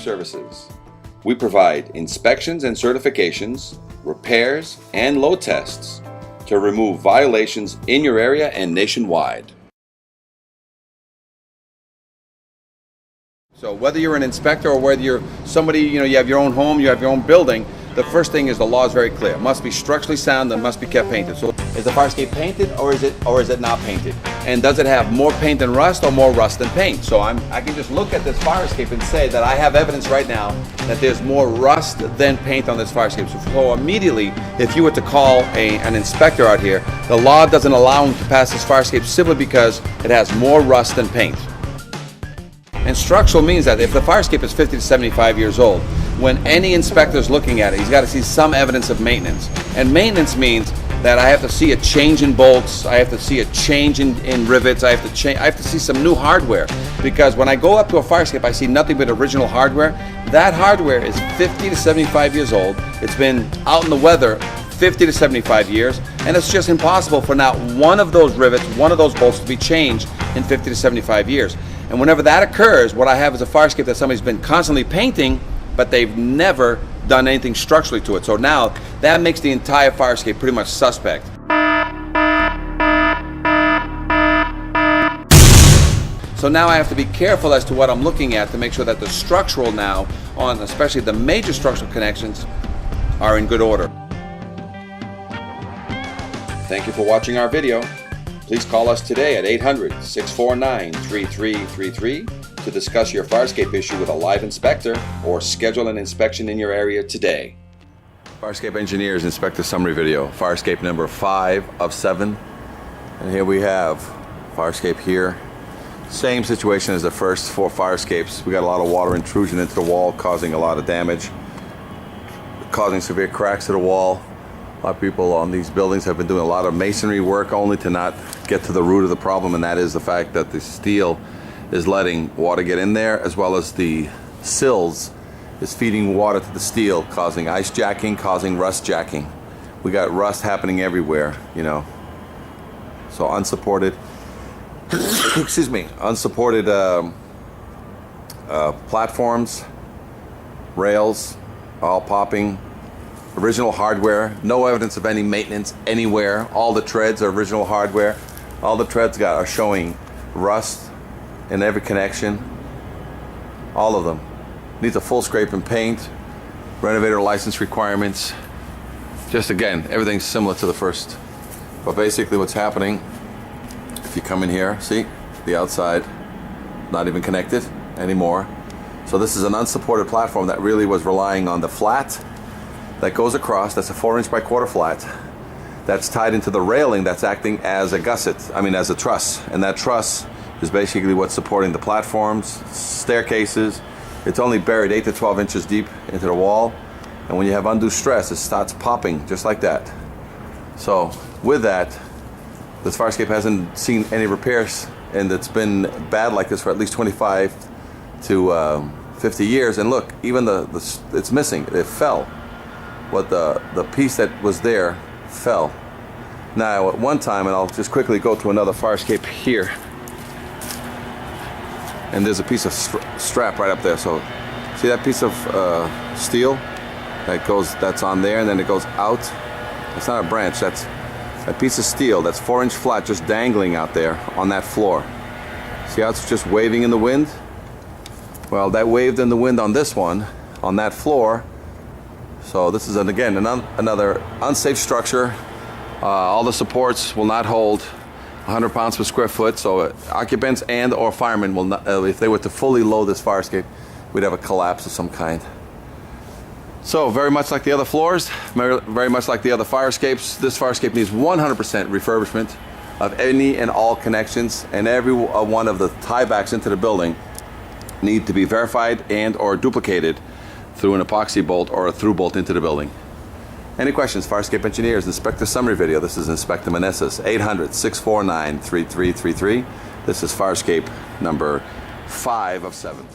Services. We provide inspections and certifications, repairs, and load tests to remove violations in your area and nationwide. So whether you're an inspector or whether you're somebody, you have your own home, you have your own building, the first thing is the law is very clear. It must be structurally sound and must be kept painted. So is the fire escape painted or is it not painted? And does it have more paint than rust or more rust than paint? So I can just look at this fire escape and say that I have evidence right now that there's more rust than paint on this fire escape. So immediately, if you were to call an inspector out here, the law doesn't allow him to pass this fire escape simply because it has more rust than paint. And structural means that if the fire escape is 50 to 75 years old, when any inspector is looking at it, he's got to see some evidence of maintenance. And maintenance means that I have to see a change in bolts, I have to see a change in rivets, I have to see some new hardware. Because when I go up to a fire escape, I see nothing but original hardware. That hardware is 50 to 75 years old. It's been out in the weather 50 to 75 years, and it's just impossible for not one of those rivets, one of those bolts to be changed in 50 to 75 years. And whenever that occurs, what I have is a fire escape that somebody's been constantly painting, but they've never done anything structurally to it. So now that makes the entire fire escape pretty much suspect. So now I have to be careful as to what I'm looking at to make sure that the structural now, on especially the major structural connections, are in good order. Thank you for watching our video. Please call us today at 800-649-3333 to discuss your fire escape issue with a live inspector or schedule an inspection in your area today. Fire escape engineers inspector summary video, fire escape number 5 of 7. And here we have fire escape here. Same situation as the first 4 fire escapes. We got a lot of water intrusion into the wall, causing a lot of damage, causing severe cracks to the wall. A lot of people on these buildings have been doing a lot of masonry work only to not get to the root of the problem, and that is the fact that the steel is letting water get in there, as well as the sills is feeding water to the steel, causing ice jacking, causing rust jacking. We got rust happening everywhere, So unsupported, unsupported platforms, rails, all popping. Original hardware, no evidence of any maintenance anywhere. All the treads are original hardware. All the treads are showing rust in every connection. All of them. Needs a full scrape and paint. Renovator license requirements. Just again, everything's similar to the first. But basically what's happening, if you come in here, see, the outside, not even connected anymore. So this is an unsupported platform that really was relying on the flat that goes across. That's a 4-inch by quarter flat that's tied into the railing that's acting as a gusset, as a truss. And that truss is basically what's supporting the platforms, staircases. It's only buried 8 to 12 inches deep into the wall. And when you have undue stress, it starts popping just like that. So with that, this fire escape hasn't seen any repairs, and it's been bad like this for at least 25 to 50 years. And look, even it's missing, it fell. What the piece that was there fell. Now at one time, and I'll just quickly go to another fire escape here, and there's a piece of strap right up there. So see that piece of steel that's on there, and then it goes out. It's not a branch, that's a piece of steel that's 4-inch flat just dangling out there on that floor. See how it's just waving in the wind? Well, that waved in the wind on this one, on that floor. So this is, again, another unsafe structure. All the supports will not hold 100 pounds per square foot, so occupants and or firemen will not, if they were to fully load this fire escape, we'd have a collapse of some kind. So very much like the other floors, very much like the other fire escapes, this fire escape needs 100% refurbishment of any and all connections, and every one of the tiebacks into the building need to be verified and or duplicated through an epoxy bolt or a through bolt into the building. Any questions? Fire escape engineers, inspector summary video. This is Inspector Meneses, 800-649-3333. This is fire escape number 5 of 7.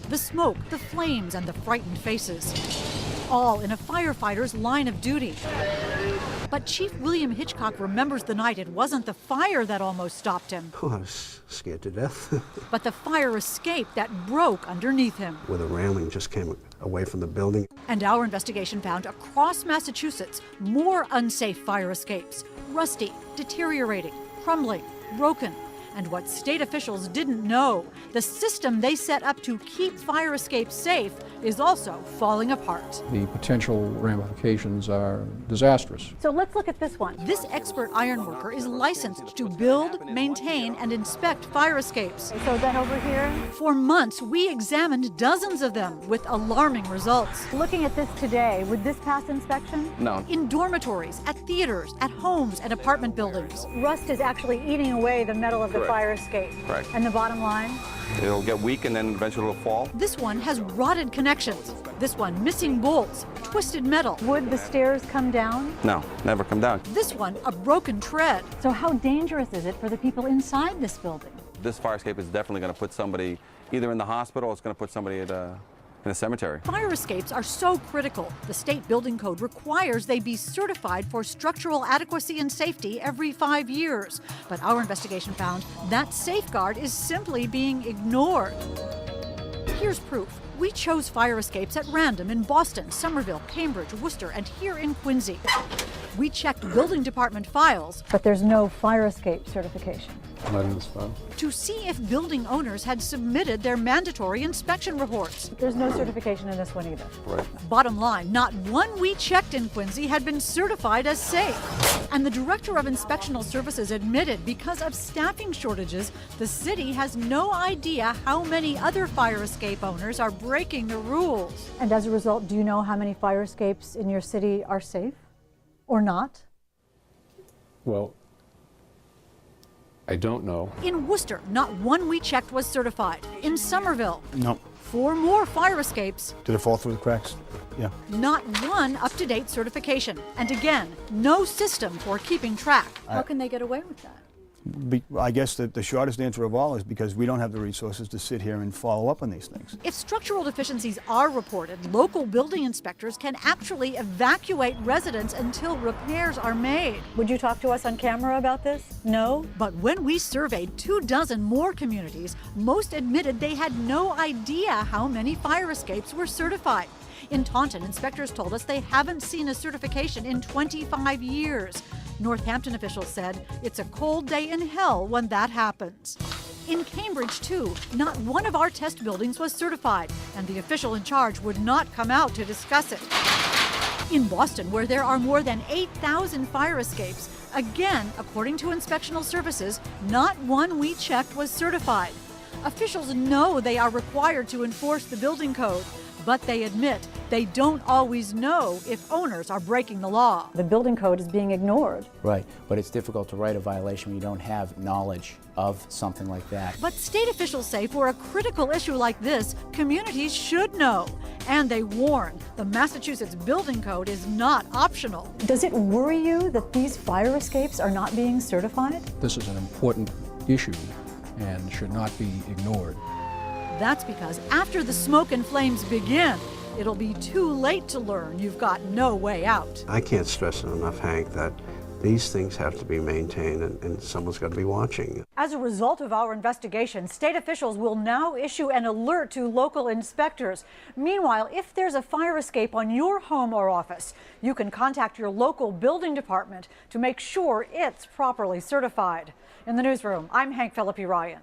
the smoke, the flames, and the frightened faces, all in a firefighter's line of duty. But Chief William Hitchcock remembers the night it wasn't the fire that almost stopped him. Oh, I was scared to death. But the fire escape that broke underneath him. Where the railing just came away from the building. And our investigation found across Massachusetts more unsafe fire escapes. Rusty, deteriorating, crumbling, broken. And what state officials didn't know, the system they set up to keep fire escapes safe is also falling apart. The potential ramifications are disastrous. So let's look at this one. This expert ironworker is licensed to build, maintain, and inspect fire escapes. So then over here? For months, we examined dozens of them with alarming results. Looking at this today, would this pass inspection? No. In dormitories, at theaters, at homes, and apartment buildings. Rust is actually eating away the metal of the Correct. fire escape. Correct. And the bottom line? It'll get weak and then eventually it'll fall. This one has rotted connections. This one missing bolts, twisted metal. Would the stairs come down? No, never come down. This one a broken tread. So how dangerous is it for the people inside this building? This fire escape is definitely going to put somebody either in the hospital or it's going to put somebody in a cemetery. Fire escapes are so critical. The state building code requires they be certified for structural adequacy and safety every 5 years. But our investigation found that safeguard is simply being ignored. Here's proof. We chose fire escapes at random in Boston, Somerville, Cambridge, Worcester, and here in Quincy. We checked building department files, But there's no fire escape certification. Not in this file. to see if building owners had submitted their mandatory inspection reports. There's no certification in this one either. Right. Bottom line, not one we checked in Quincy had been certified as safe. And the director of inspectional services admitted because of staffing shortages, the city has no idea how many other fire escape owners are breaking the rules. And as a result, do you know how many fire escapes in your city are safe or not? Well, I don't know. In Worcester, not one we checked was certified. In Somerville, No. 4 more fire escapes, Did it fall through the cracks? Yeah. not one up-to-date certification. And again, no system for keeping track. How can they get away with that? I guess that the shortest answer of all is because we don't have the resources to sit here and follow up on these things. If structural deficiencies are reported, local building inspectors can actually evacuate residents until repairs are made. Would you talk to us on camera about this? No? But when we surveyed 24 more communities, most admitted they had no idea how many fire escapes were certified. In Taunton, inspectors told us they haven't seen a certification in 25 years. Northampton officials said it's a cold day in hell when that happens. In Cambridge, too, not one of our test buildings was certified, and the official in charge would not come out to discuss it. In Boston, where there are more than 8,000 fire escapes, again, according to inspectional services, not one we checked was certified. Officials know they are required to enforce the building code, but they admit they don't always know if owners are breaking the law. The building code is being ignored. Right, but it's difficult to write a violation when you don't have knowledge of something like that. But state officials say for a critical issue like this, communities should know. And they warn the Massachusetts building code is not optional. Does it worry you that these fire escapes are not being certified? This is an important issue and should not be ignored. That's because after the smoke and flames begin, it'll be too late to learn you've got no way out. I can't stress it enough, Hank, that these things have to be maintained and someone's got to be watching. As a result of our investigation, state officials will now issue an alert to local inspectors. Meanwhile, if there's a fire escape on your home or office, you can contact your local building department to make sure it's properly certified. In the newsroom, I'm Hank Philippi Ryan.